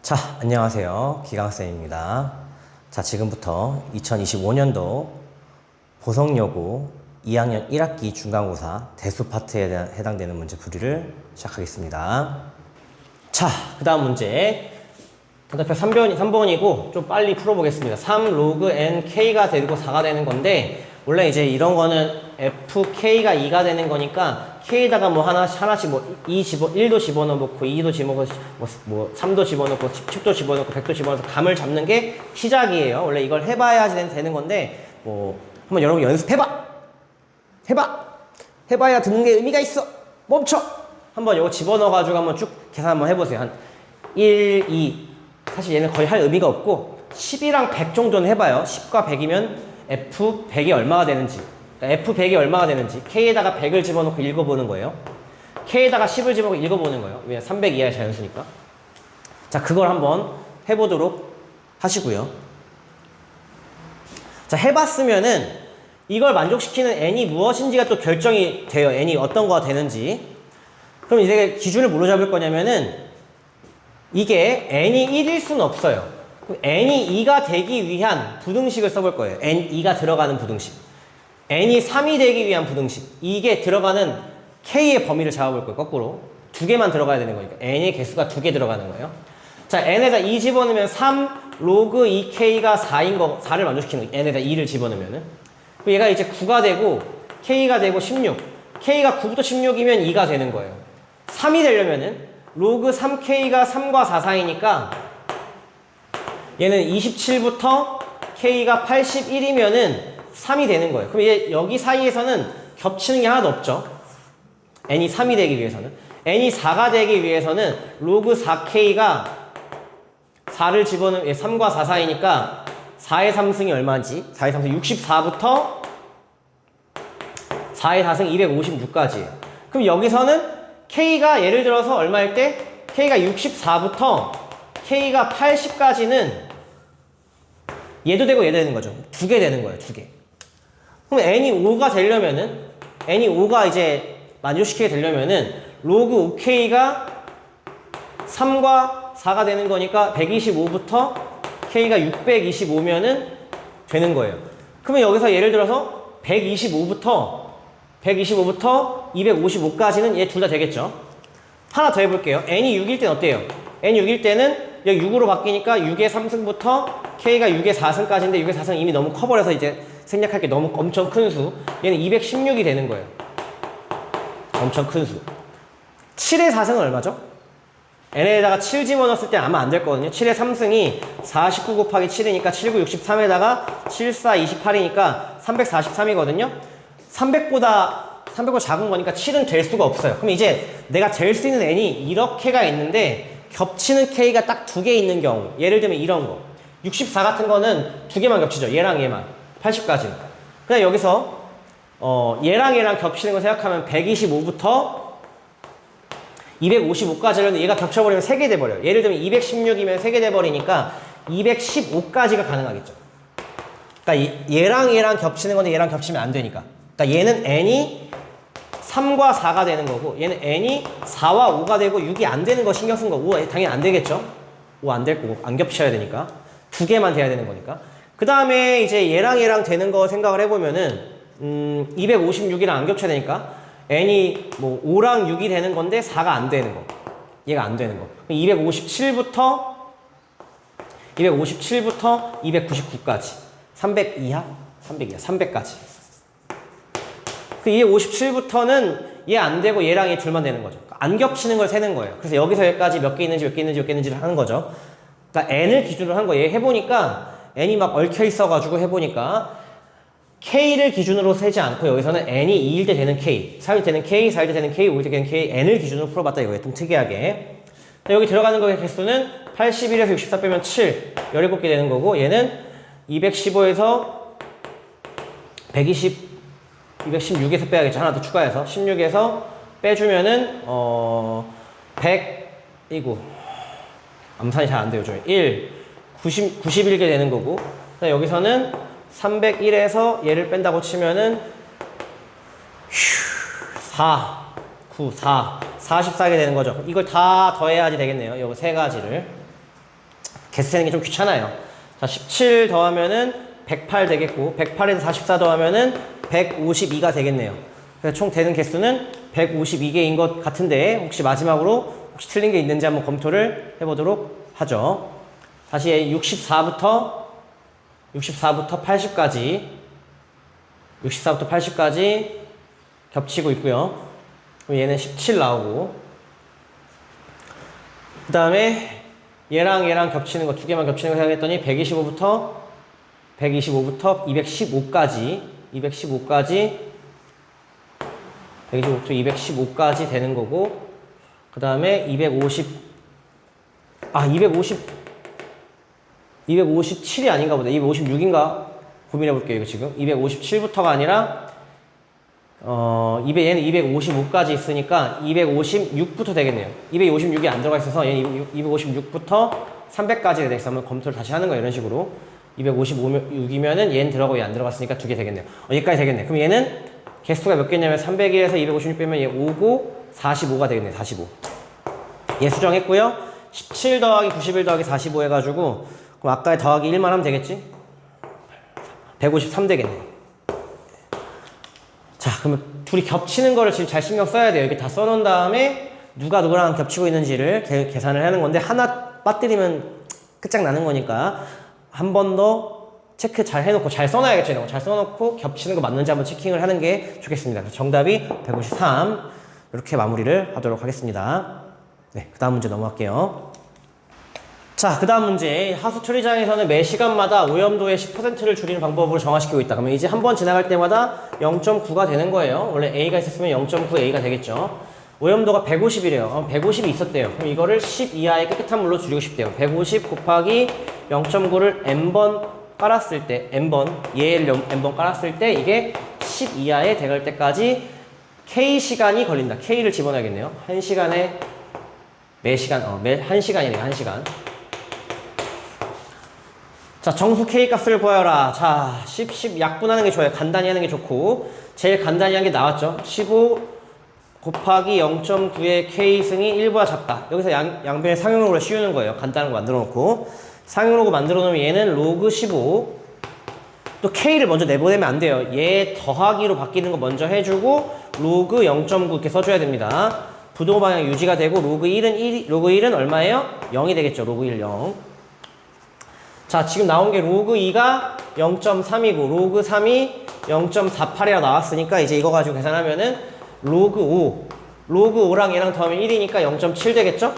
자, 안녕하세요. 기강쌤입니다. 자, 지금부터 2025년도 보성여고 2학년 1학기 중간고사 대수 파트에 해당되는 문제 풀이를 시작하겠습니다. 자, 그 다음 문제. 단답표 3번이고 좀 빨리 풀어보겠습니다. 3 로그 n k가 되고 4가 되는 건데, 원래 이제 이런 거는 fk가 2가 되는 거니까 k에다가 뭐 하나씩 뭐 1도 집어넣고 2도 집어넣고 뭐 3도 집어넣고 10도 집어넣고 100도 집어넣어서 감을 잡는 게 시작이에요. 원래 이걸 해봐야지 되는 건데, 뭐 한번 여러분 연습해봐. 해봐야 듣는 게 의미가 있어. 멈춰. 한번 이거 집어넣어가지고 한번 쭉 계산 한번 해보세요. 한 1, 2. 사실 얘는 거의 할 의미가 없고 10이랑 100 정도는 해봐요. 10과 100이면 F100이 얼마가 되는지, 그러니까 F100이 얼마가 되는지 K에다가 100을 집어넣고 읽어보는 거예요. K에다가 10을 집어넣고 읽어보는 거예요. 왜냐 300 이하의 자연수니까. 자, 그걸 한번 해보도록 하시고요. 자, 해봤으면은 이걸 만족시키는 n이 무엇인지가 또 결정이 돼요. n이 어떤 거가 되는지. 그럼 이제 기준을 뭘로 잡을 거냐면은 이게 n이 1일 수는 없어요. n이 2가 되기 위한 부등식을 써볼 거예요. n2가 들어가는 부등식. n이 3이 되기 위한 부등식. 이게 들어가는 k의 범위를 잡아볼 거예요. 거꾸로. 두 개만 들어가야 되는 거니까. n의 개수가 2개 들어가는 거예요. 자, n에다 2 집어넣으면 3 로그 2k가 4인 거, 4를 만족시키는 거예요. n에다 2를 집어넣으면은. 얘가 이제 9가 되고 k가 되고 16. k가 9부터 16이면 2가 되는 거예요. 3이 되려면은 로그 3k가 3과 4 사이니까 얘는 27부터 k가 81이면은 3이 되는 거예요. 그럼 얘 여기 사이에서는 겹치는 게 하나도 없죠. n이 3이 되기 위해서는. n이 4가 되기 위해서는 로그 4k가 4를 집어넣으면 3과 4 사이니까 4의 3승이 얼마인지, 4의 3승 64부터 4의 4승 256까지예요. 그럼 여기서는 K가 예를 들어서 얼마일 때? K가 64부터 K가 80까지는 얘도 되고 얘도 되는 거죠. 2개 되는 거예요. 2개. 그럼 N이 5가 되려면은, N이 5가 이제 만족시키게 되려면은 로그 5K가 3과 4가 되는 거니까 125부터 K가 625면은 되는 거예요. 그러면 여기서 예를 들어서 125부터 255까지는 얘 둘 다 되겠죠. 하나 더 해볼게요. n이 6일 때는 어때요? n이 6일 때는 여기 6으로 바뀌니까 6의 3승부터 k가 6의 4승까지인데 6의 4승 이미 너무 커버려서 이제 생략할 게 너무 엄청 큰 수. 얘는 216이 되는 거예요. 엄청 큰 수. 7의 4승은 얼마죠? n에다가 7 집어넣었을 때 아마 안 될 거거든요. 7의 3승이 49 곱하기 7이니까 79, 63에다가 74, 28이니까 343이거든요. 300보다 작은 거니까 7은 될 수가 없어요. 그럼 이제 내가 될 수 있는 n이 이렇게가 있는데 겹치는 k가 딱 2개 있는 경우, 예를 들면 이런 거 64 같은 거는 2개만 겹치죠. 얘랑 얘만 80까지는. 그냥 여기서 얘랑 겹치는 거 생각하면 125부터 255까지는 얘가 겹쳐버리면 3개 돼버려요. 예를 들면 216이면 3개 돼버리니까 215까지가 가능하겠죠. 그러니까 얘랑 겹치는 건데 얘랑 겹치면 안 되니까. 그러니까 얘는 n이 3과 4가 되는 거고 얘는 n이 4와 5가 되고 6이 안 되는 거 신경 쓴 거. 5 당연히 안 되겠죠. 5 안 될 거고 안 겹쳐야 되니까 2개만 돼야 되는 거니까. 그 다음에 이제 얘랑 되는 거 생각을 해보면은 256이랑 안 겹쳐야 되니까 n이 뭐 5랑 6이 되는 건데 4가 안 되는 거. 얘가 안 되는 거. 257부터 299까지 300 이하? 300까지. 그 257부터는 얘 안 되고 얘랑 얘 둘만 되는 거죠. 안 겹치는 걸 세는 거예요. 그래서 여기서 여기까지 몇 개 있는지를 하는 거죠. 그러니까 n을 기준으로 한 거예요. 얘 해보니까 n이 막 얽혀 있어가지고 해보니까 k를 기준으로 세지 않고 여기서는 n이 2일 때 되는 k, 3일 때 되는 k, 4일 때 되는 k, 5일 때 되는 k, n을 기준으로 풀어봤다 이거예요. 좀 특이하게. 여기 들어가는 거의 개수는 81에서 64 빼면 7, 17개 되는 거고 얘는 215에서 216에서 빼야겠죠. 하나 더 추가해서 16에서 빼주면은 100이고 암산이 잘 안 돼요. 좀 91개 되는 거고 여기서는 301에서 얘를 뺀다고 치면은 4, 9, 4, 44개 되는 거죠. 이걸 다 더해야지 되겠네요. 요거 세 가지를. 개수 세는 게 좀 귀찮아요. 자, 17 더하면은 108 되겠고, 108에서 44 더하면은 152가 되겠네요. 그래서 총 되는 개수는 152개인 것 같은데, 혹시 마지막으로 혹시 틀린 게 있는지 한번 검토를 해보도록 하죠. 다시 64부터 80까지, 64부터 80까지 겹치고 있고요. 그럼 얘는 17 나오고, 그 다음에 얘랑 겹치는 거, 두 개만 겹치는 거 생각했더니 125부터 215까지 125부터 215까지 되는 거고, 그 다음에 257이 아닌가 보다. 256인가 고민해 볼게요. 이거 지금 257부터가 아니라 얘는 255까지 있으니까 256부터 되겠네요. 256이 안 들어가 있어서 얘는 256부터 300까지 되겠어. 한번 검토를 다시 하는 거예요. 이런 식으로 256이면은 얘는 들어가고 얘 안 들어갔으니까 두 개 되겠네요. 여기까지 되겠네. 그럼 얘는 개수가 몇 개냐면 301에서 256 빼면 얘 5고 45가 되겠네요. 45. 얘 수정했고요. 17 더하기 91 더하기 45 해가지고, 그럼 아까의 더하기 1만 하면 되겠지? 153 되겠네. 자, 그러면 둘이 겹치는 거를 지금 잘 신경 써야 돼요. 이렇게 다 써놓은 다음에 누가 누구랑 겹치고 있는지를 계산을 하는 건데, 하나 빠뜨리면 끝장나는 거니까 한 번 더 체크 잘 해놓고, 잘 써놔야겠죠. 이런 거 잘 써놓고 겹치는 거 맞는지 한번 체킹을 하는 게 좋겠습니다. 그래서 정답이 153. 이렇게 마무리를 하도록 하겠습니다. 네, 그 다음 문제 넘어갈게요. 자, 그 다음 문제. 하수 처리장에서는 매 시간마다 오염도의 10%를 줄이는 방법으로 정화시키고 있다. 그러면 이제 한 번 지나갈 때마다 0.9가 되는 거예요. 원래 A가 있었으면 0.9A가 되겠죠. 오염도가 150이래요. 150이 있었대요. 그럼 이거를 10 이하의 깨끗한 물로 줄이고 싶대요. 150 곱하기 0.9를 n번 깔았을 때, 얘를 n번 깔았을 때 이게 10 이하에 돼갈 때까지 K시간이 걸린다. K를 집어넣어야겠네요. 1시간에 매시간, 1시간이네요. 1시간. 자, 정수 K 값을 구하여라. 자, 10 약분하는 게 좋아요. 간단히 하는 게 좋고, 제일 간단히 한 게 나왔죠. 15 곱하기 0.9의 K승이 1보다 작다. 여기서 양변의 상용로를 씌우는 거예요. 간단한 거 만들어 놓고. 상용로고 만들어 놓으면 얘는 로그 15. 또 K를 먼저 내보내면 안 돼요. 얘 더하기로 바뀌는 거 먼저 해주고, 로그 0.9 이렇게 써줘야 됩니다. 부동 방향 유지가 되고, 로그 1은 얼마예요? 0이 되겠죠. 로그 1, 0. 자, 지금 나온 게 로그 2가 0.3이고, 로그 3이 0.48이라 나왔으니까, 이제 이거 가지고 계산하면은, 로그 5랑 얘랑 더하면 1이니까 0.7 되겠죠?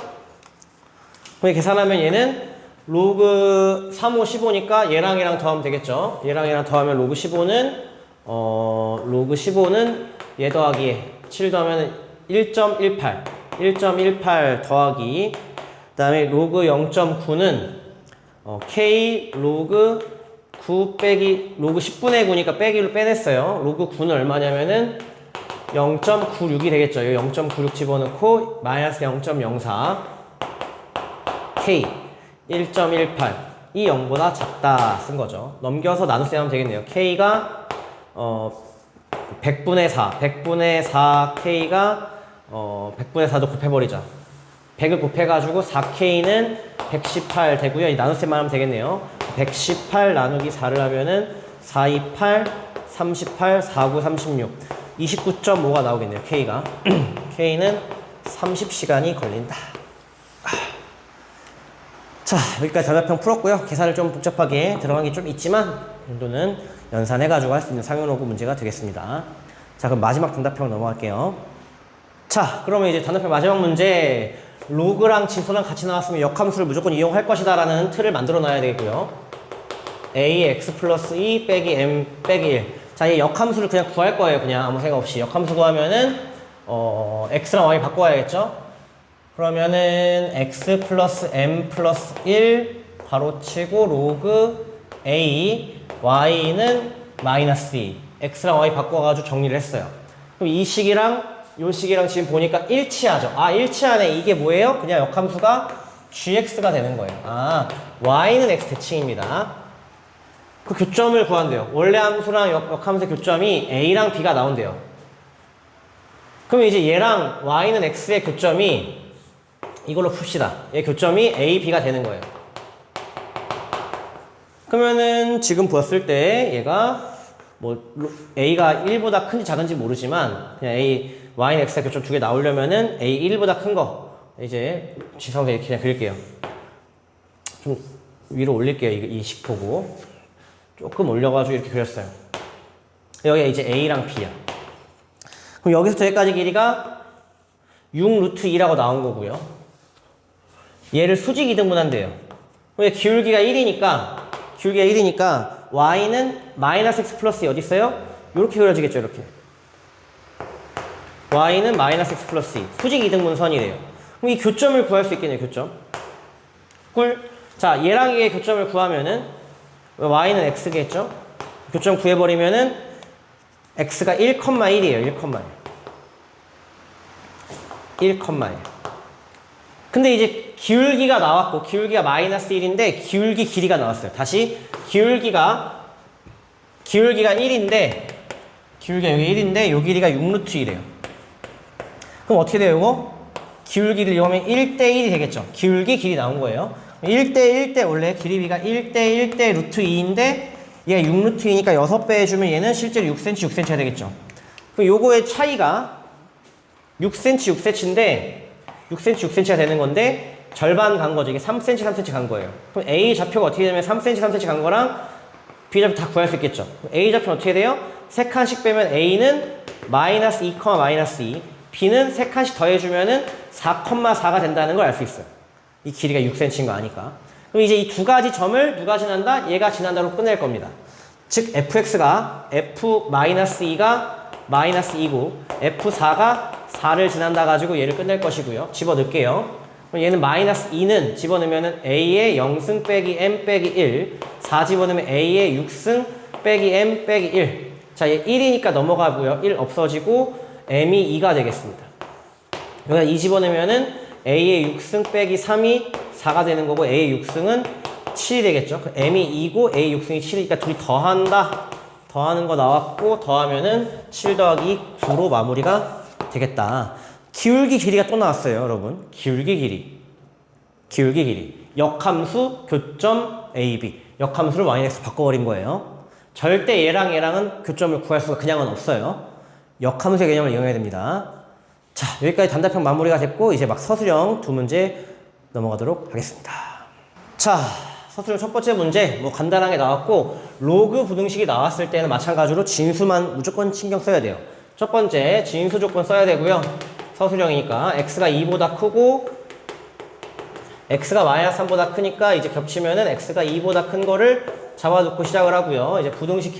그럼 계산하면 얘는 로그 3, 5, 15니까 얘랑 더하면 되겠죠? 얘랑 더하면 로그 15는 얘 더하기 얘. 7 더하면 1.18 더하기, 그 다음에 로그 0.9는 K 로그 9 빼기 로그 10분의 9니까 빼기로 빼냈어요. 로그 9는 얼마냐면은 0.96이 되겠죠. 여기 0.96 집어넣고 마이너스 0.04 K 1.18 이 0보다 작다 쓴 거죠. 넘겨서 나눗셈 하면 되겠네요. K가 100분의 4 K가 100분의 4도 곱해버리자. 100을 곱해가지고 4K는 118 되고요. 이 나눗셈만 하면 되겠네요. 118 나누기 4를 하면은 428, 38, 49, 36 29.5가 나오겠네요. K가 K는 30시간이 걸린다. 자, 여기까지 단답형 풀었고요. 계산을 좀 복잡하게 들어간 게 좀 있지만 이 정도는 연산해가지고 할 수 있는 상용로그 문제가 되겠습니다. 자, 그럼 마지막 단답형 넘어갈게요. 자, 그러면 이제 단답형 마지막 문제. 로그랑 진수랑 같이 나왔으면 역함수를 무조건 이용할 것이다 라는 틀을 만들어 놔야 되고요. ax 플러스 2 빼기 m 빼기 1. 자, 이 역함수를 그냥 구할 거예요. 그냥 아무 생각 없이. 역함수 구하면은 x랑 y 바꿔야겠죠? 그러면은 x 플러스 m 플러스 1 괄호치고 로그 a y는 마이너스 2. x랑 y 바꿔가지고 정리를 했어요. 그럼 이 식이랑 요 식이랑 지금 보니까 일치하죠. 아, 일치하네. 이게 뭐예요? 그냥 역함수가 gx가 되는 거예요. 아, y는 x 대칭입니다. 그 교점을 구한대요. 원래 함수랑 역함수의 교점이 a랑 b가 나온대요. 그럼 이제 얘랑 y는 x의 교점이 이걸로 풉시다. 얘 교점이 a, b가 되는 거예요. 그러면은 지금 보았을 때 얘가 뭐 a가 1보다 큰지 작은지 모르지만 그냥 a, y는 x가 교점 두 개 나오려면은 a 1보다 큰 거 이제 지성에 이렇게 그냥 그릴게요. 좀 위로 올릴게요. 이 식 보고 조금 올려가지고 이렇게 그렸어요. 여기가 이제 a랑 b야. 그럼 여기서부터 여기까지 길이가 6 루트 2라고 나온 거고요. 얘를 수직 이등분한대요. 왜 기울기가 1이니까 y는 마이너스 x 플러스 어디 있어요? 이렇게 그려지겠죠. 이렇게 y는 마이너스 x 플러스 2 수직 이등분선이래요. 그럼 이 교점을 구할 수 있겠네요. 교점 꿀. 자, 얘랑 얘의 교점을 구하면은 y는 x겠죠? 교점 구해버리면은 x가 1,1이에요. 1,1. 근데 이제 기울기가 나왔고 기울기가 마이너스 1인데 기울기 길이가 나왔어요. 다시 기울기가 1인데 기울기가 여기 1인데 요 길이가 6루트 1이에요. 그럼 어떻게 돼요, 이거? 기울기를 이용하면 1대1이 되겠죠. 기울기 길이 나온 거예요. 1대1대 원래 길이비가 1대1대 루트 2인데 얘가 6루트 2니까 6배 해주면 얘는 실제로 6cm가 되겠죠. 그럼 요거의 차이가 6cm인데 6cm가 되는 건데 절반 간 거죠. 이게 3cm 간 거예요. 그럼 A 좌표가 어떻게 되면 3cm 간 거랑 B 좌표 다 구할 수 있겠죠. A 좌표는 어떻게 돼요? 3칸씩 빼면 A는 마이너스 2, 마이너스 2 B는 3칸씩 더해주면은 4,4가 된다는 걸 알 수 있어요. 이 길이가 6cm인 거 아니까. 그럼 이제 이 두 가지 점을 누가 지난다? 얘가 지난다로 끝낼 겁니다. 즉 fx가 f-2가 마이너스 2고 f4가 4를 지난다 가지고 얘를 끝낼 것이고요. 집어넣을게요. 그럼 얘는 마이너스 2는 집어넣으면은 a의 0승 빼기 m 빼기 1 4 집어넣으면 a의 6승 빼기 m 빼기 1 자, 얘 1이니까 넘어가고요. 1 없어지고 m이 2가 되겠습니다. 여기다 2 집어넣으면은 a의 6승 빼기 3이 4가 되는 거고 a의 6승은 7이 되겠죠. m이 2고 a 6승이 7이니까 둘이 더한다. 더하는 거 나왔고 더하면은 7 더하기 9로 마무리가 되겠다. 기울기 길이가 또 나왔어요, 여러분. 기울기 길이. 역함수 교점 AB. 역함수를 yx 바꿔버린 거예요. 절대 얘랑은 교점을 구할 수가 그냥은 없어요. 역함수의 개념을 이용해야 됩니다. 자, 여기까지 단답형 마무리가 됐고 이제 막 서술형 두 문제 넘어가도록 하겠습니다. 자, 서술형 첫 번째 문제 뭐 간단하게 나왔고 로그 부등식이 나왔을 때는 마찬가지로 진수만 무조건 신경 써야 돼요. 첫 번째 진수 조건 써야 되고요. 서술형이니까 x가 2보다 크고 x가 마이너스 3보다 크니까 이제 겹치면은 x가 2보다 큰 거를 잡아놓고 시작을 하고요. 이제 부등식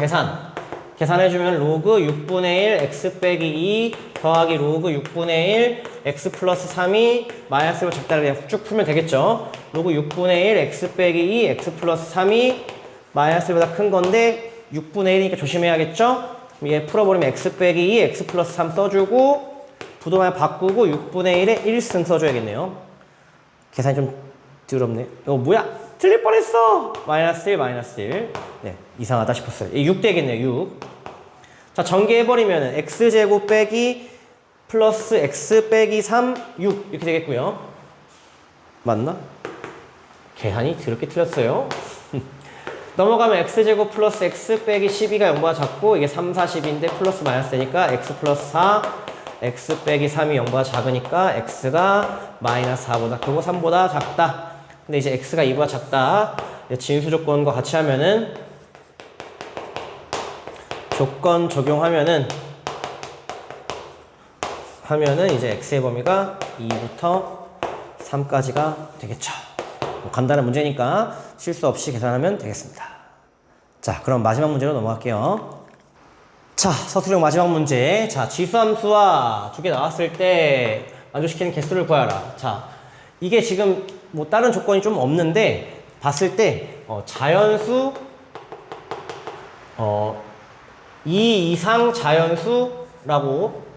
계산해주면 로그 6분의 1 x 빼기 2 더하기 로그 6분의 1 x 플러스 3이 마이너스로 작다를 그냥 쭉 풀면 되겠죠. 로그 6분의 1 x 빼기 2 x 플러스 3이 마이너스보다 큰 건데 6분의 1이니까 조심해야겠죠. 얘 풀어버리면 x 빼기 2 x 플러스 3 써주고 부동안 바꾸고 6분의 1에 1승 써줘야겠네요. 계산이 좀 더럽네. 이거 뭐야? 틀릴 뻔했어! 마이너스 1, 마이너스 1. 네, 이상하다 싶었어요. 6 되겠네요, 6. 자, 전개해버리면 x제곱 빼기 플러스 x 빼기 3, 6 이렇게 되겠고요. 맞나? 계산이 더럽게 틀렸어요. 넘어가면 x제곱 플러스 x 빼기 12가 0보다 작고 이게 3, 4, 10인데 플러스 마이너스 되니까 x 플러스 4 x 빼기 3이 0보다 작으니까 x가 마이너스 4보다 크고 3보다 작다. 근데 이제 x가 2보다 작다. 진수 조건과 같이 하면은 조건 적용하면은 이제 x의 범위가 2부터 3까지가 되겠죠. 뭐 간단한 문제니까 실수 없이 계산하면 되겠습니다. 자, 그럼 마지막 문제로 넘어갈게요. 자, 서술형 마지막 문제. 자, 지수함수와 두 개 나왔을 때 만족시키는 개수를 구하라. 자, 이게 지금 뭐 다른 조건이 좀 없는데 봤을 때 자연수 2 이상 자연수라고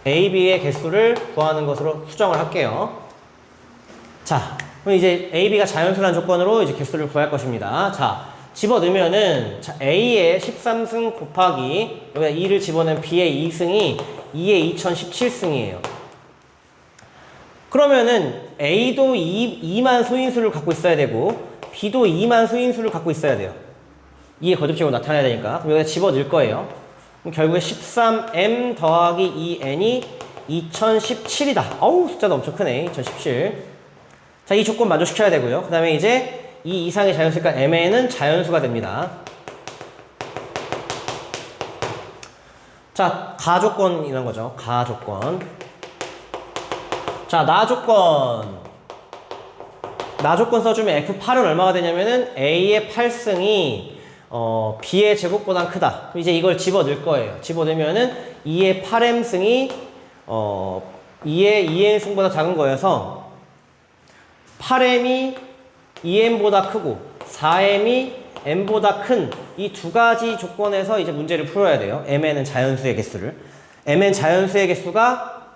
A, B의 개수를 구하는 것으로 수정을 할게요. 자, 그럼 이제 A, B가 자연수라는 조건으로 이제 개수를 구할 것입니다. 자, 집어넣으면은 A의 13승 곱하기 여기다 2를 집어넣으면 B의 2승이 2의 2017승이에요. 그러면은 A도 2만 소인수를 갖고 있어야 되고 b도 2만 수인수를 갖고 있어야 돼요. 2의 거듭식으로 나타나야 되니까. 그럼 여기다 집어 넣을 거예요. 그럼 결국에 13m 더하기 2n이 2017이다. 어우, 숫자도 엄청 크네. 2017. 자, 이 조건 만족시켜야 되고요. 그 다음에 이제 이 이상의 자연수니까 mn은 자연수가 됩니다. 자, 가조건 이런 거죠. 가조건. 자, 나조건. 나조건 써주면 F8은 얼마가 되냐면은 A의 8승이 B의 제곱보다 크다. 이제 이걸 집어 넣을 거예요. 집어 넣으면은 2의 8m승이 2의 2n승보다 작은 거여서 8m이 2n보다 크고 4m이 n보다 큰 이 두 가지 조건에서 이제 문제를 풀어야 돼요. mn은 자연수의 개수를. mn 자연수의 개수가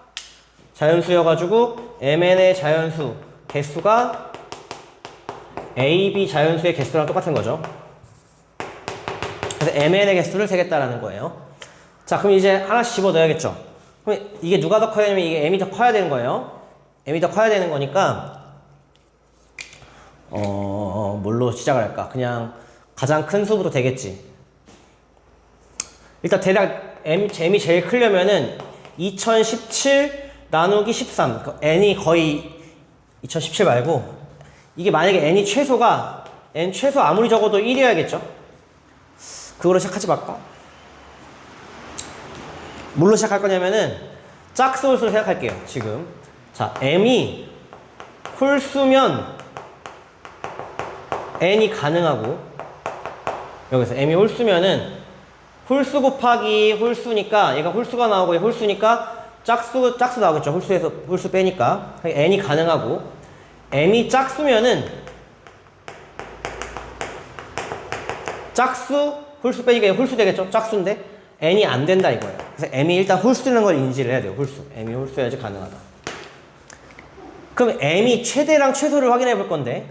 자연수여가지고 mn의 자연수 개수가 ab 자연수의 개수랑 똑같은 거죠. 그래서 mn의 개수를 세겠다라는 거예요. 자, 그럼 이제 하나씩 집어 넣어야겠죠. 그럼 이게 누가 더 커야 되냐면 이게 m이 더 커야 되는 거예요. m이 더 커야 되는 거니까 뭘로 시작을 할까? 그냥 가장 큰 수부터 되겠지. 일단 대략 m이 제일 크려면은 2017 나누기 13. 그러니까 n이 거의 2017 말고 이게 만약에 n이 최소가 n 최소 아무리 적어도 1이어야겠죠. 그거로 시작하지 말까? 뭘로 시작할 거냐면은 짝수 홀수로 생각할게요. 지금 자, m이 홀수면 n이 가능하고 여기서 m이 홀수면은 홀수 곱하기 홀수니까 얘가 홀수가 나오고 얘 홀수니까 짝수 나오겠죠. 홀수에서 홀수 빼니까 n이 가능하고 m이 짝수면은 짝수 홀수 빼니까 얘 홀수 되겠죠. 짝수인데 n이 안 된다 이거예요. 그래서 m이 일단 홀수라는 걸 인지를 해야 돼요. 홀수. m이 홀수여야지 가능하다. 그럼 m이 최대랑 최소를 확인해 볼 건데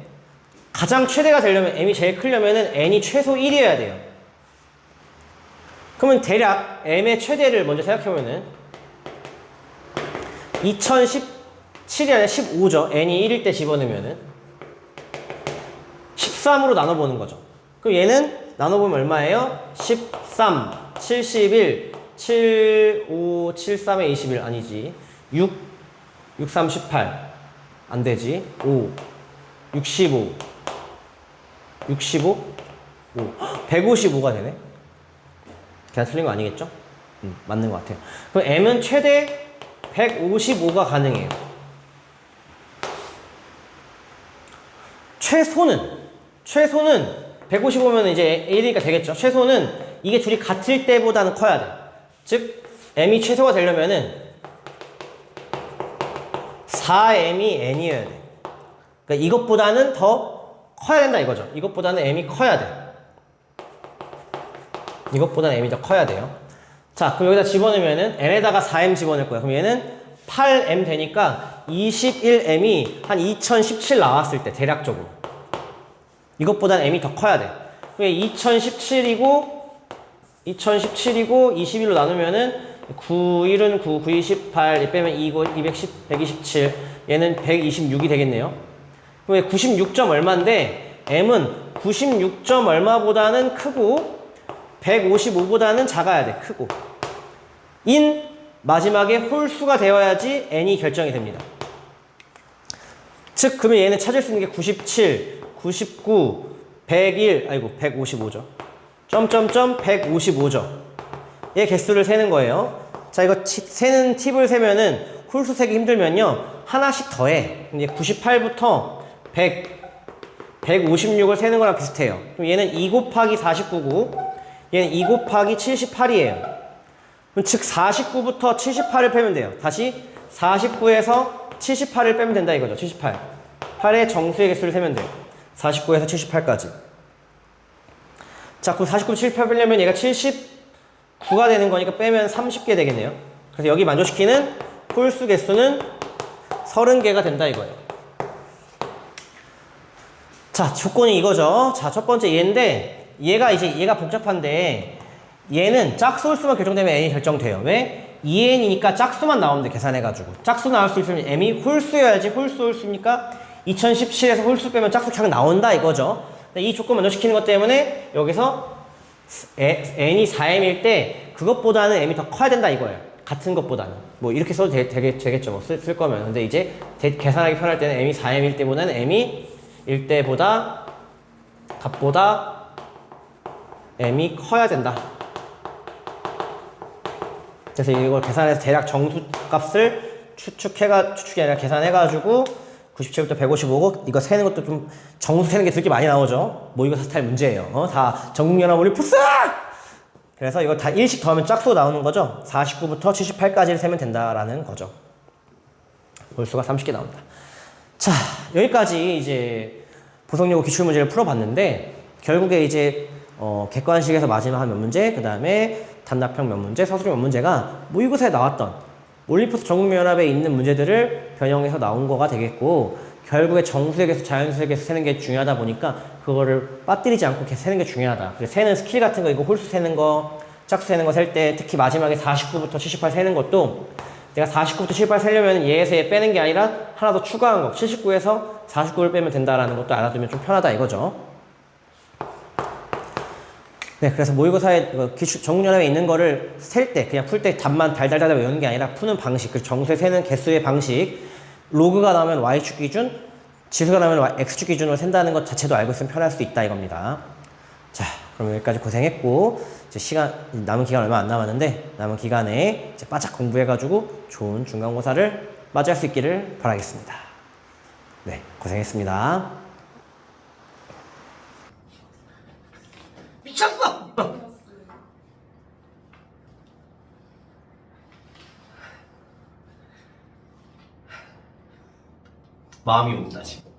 가장 최대가 되려면 m이 제일 크려면은 n이 최소 1이어야 돼요. 그러면 대략 m의 최대를 먼저 생각해보면은 2017이 아니라 15죠. n이 1일 때 집어넣으면은 13으로 나눠보는 거죠. 그럼 얘는 나눠보면 얼마예요? 13, 71, 7, 5, 7, 3에 21 아니지. 6, 6, 3, 18 안 되지. 5, 65, 65, 5, 155가 되네. 그냥 틀린 거 아니겠죠? 맞는 것 같아요. 그럼 m은 최대 155가 가능해요. 최소는 155면 이제 1이니까 되겠죠. 최소는 이게 둘이 같을 때보다는 커야 돼. 즉 m이 최소가 되려면은 4m이 n이어야 돼. 그러니까 이것보다는 더 커야 된다 이거죠. 이것보다는 m이 커야 돼. 이것보다는 m이 더 커야 돼요. 자, 그럼 여기다 집어넣으면은 n에다가 4m 집어넣을 거야. 그럼 얘는 8m 되니까 21m이 한 2017 나왔을 때 대략적으로 이것보다는 m이 더 커야 돼. 그럼 2017이고 21로 나누면은 9, 1은 9, 9, 28, 빼면 2, 210, 127 얘는 126이 되겠네요. 그럼 96점 얼마인데 m은 96점 얼마보다는 크고 155보다는 작아야 돼. 크고 인 마지막에 홀수가 되어야지 n이 결정이 됩니다. 즉 그러면 얘는 찾을 수 있는 게 97, 99, 101, 155죠. 점점점 155죠. 얘 개수를 세는 거예요. 자, 이거 세는 팁을 세면은 홀수 세기 힘들면요 하나씩 더해. 이제 98부터 156을 세는 거랑 비슷해요. 그럼 얘는 2 곱하기 49고 얘는 2 곱하기 78이에요. 그럼 즉 49부터 78을 빼면 돼요. 다시 49에서 78을 빼면 된다 이거죠. 78. 8의 정수의 개수를 세면 돼요. 49에서 78까지. 자, 그럼 49, 78 빼려면 얘가 79가 되는 거니까 빼면 30개 되겠네요. 그래서 여기 만족시키는 홀수 개수는 30개가 된다 이거예요. 자, 조건이 이거죠. 자, 첫 번째 얘인데 얘가 복잡한데 얘는 짝수 홀수만 결정되면 n이 결정돼요. 왜? 2n이니까 짝수만 나오면 돼. 계산해가지고 짝수 나올 수 있으면 m이 홀수여야지. 홀수니까 2017에서 홀수 빼면 짝수 그냥 나온다 이거죠. 근데 이 조건 만족시키는 것 때문에 여기서 n이 4m일 때 그것보다는 m이 더 커야 된다 이거예요. 같은 것보다는. 뭐 이렇게 써도 되겠죠. 뭐 쓸 거면. 근데 이제 계산하기 편할 때는 m이 4m일 때보다는 m이 1대보다 값보다 m이 커야 된다. 그래서 이걸 계산해서 대략 정수값을 추측이 아니라 계산해가지고 97부터 155고 이거 세는 것도 좀 정수 세는 게 되게 많이 나오죠. 모의고사 스타일 문제예요. 다 전국연합 올림푸스! 그래서 이거 다 1씩 더하면 짝수가 나오는 거죠. 49부터 78까지를 세면 된다라는 거죠. 볼수가 30개 나온다. 자, 여기까지 이제 보성여고 기출문제를 풀어봤는데 결국에 이제 객관식에서 마지막 한 몇 문제, 그 다음에 단답형 몇 문제, 서술형 몇 문제가 모의고사에 나왔던 올림푸스 전국연합에 있는 문제들을 변형해서 나온 거가 되겠고 결국에 정수액에서 자연수액에서 세는 게 중요하다 보니까 그거를 빠뜨리지 않고 이렇게 세는 게 중요하다. 그래서 세는 스킬 같은 거 이거 홀수 세는 거, 짝수 세는 거 셀 때 특히 마지막에 49부터 78 세는 것도 내가 49부터 78 세려면 얘에서 얘 빼는 게 아니라 하나 더 추가한 거 79에서 49를 빼면 된다라는 것도 알아두면 좀 편하다 이거죠. 네, 그래서 모의고사에 전국연합에 있는 거를 셀 때 그냥 풀 때 답만 달달달 외우는 게 아니라 푸는 방식, 그 정수에 세는 개수의 방식, 로그가 나오면 y축 기준, 지수가 나오면 x축 기준으로 센다는 것 자체도 알고 있으면 편할 수 있다 이겁니다. 자, 그럼 여기까지 고생했고 이제 남은 기간 얼마 안 남았는데 남은 기간에 이제 바짝 공부해가지고 좋은 중간고사를 맞이할 수 있기를 바라겠습니다. 네, 고생했습니다. 미쳤어! 마음이 온다 지금.